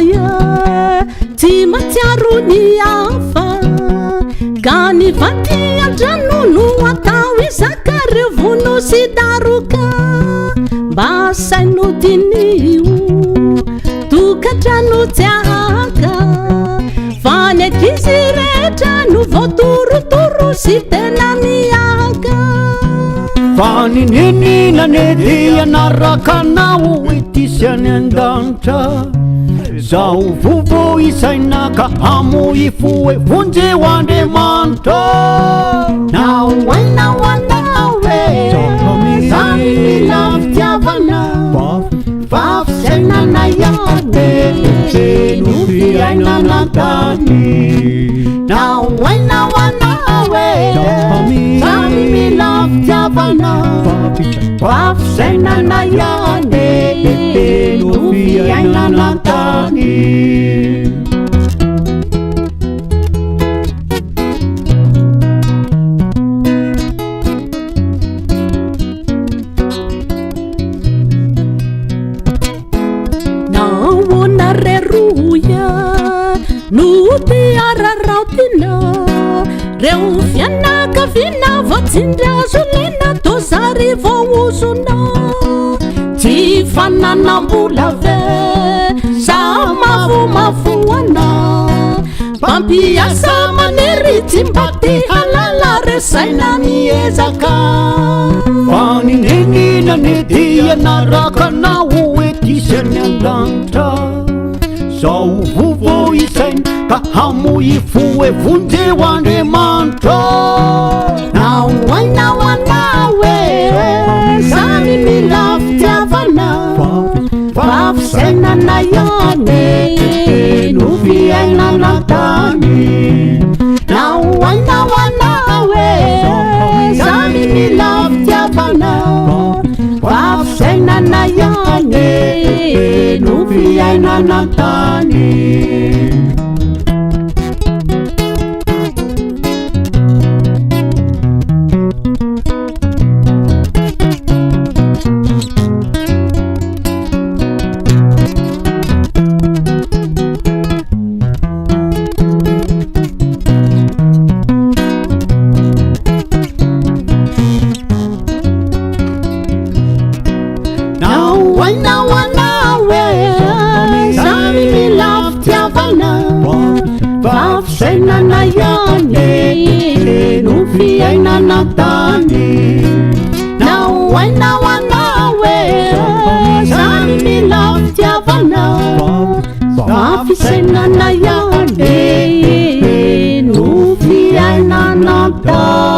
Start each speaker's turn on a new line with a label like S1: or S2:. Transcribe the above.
S1: ya tsy matsiaro ny hafa ka ny vaty andrano no atao izakareo vono sy daroka mba saino dinio tokantrano tsy aka fa ny ankizy rehetra no voatorotoro sy tena miaka
S2: fa ninenina nedy anarakanao itisy any an-danitra zao vovo isaina ka hamoy foe vonjeo Andriamanitra
S1: nao anao e samy mila fitiavana fa fisainana ihany no fiainana tany nao anao e samy mila fitiavana fa fisainana ihany no fiainana tany reo fianakavina voatsindrasolena dozary voaozona tsy fananam-bola ve sa mavomafoana mpampiasa manery tsy mba ty halala resaina miezaka
S2: fa ninenina nedy anarakanao etisy any an-danitra zao vovo isaina ka hamoy foe vonjeo Andriamanitra
S1: nao anao e samy mila fitiavana fa fisainana ihany no fiainana tany nao anao e samy mila fitiavana fa fisainana ihany no fiainana tany fisainana ihany no fiainana tany nao anao e samy mila fitiavana fa fisainana ihany no fiainana tany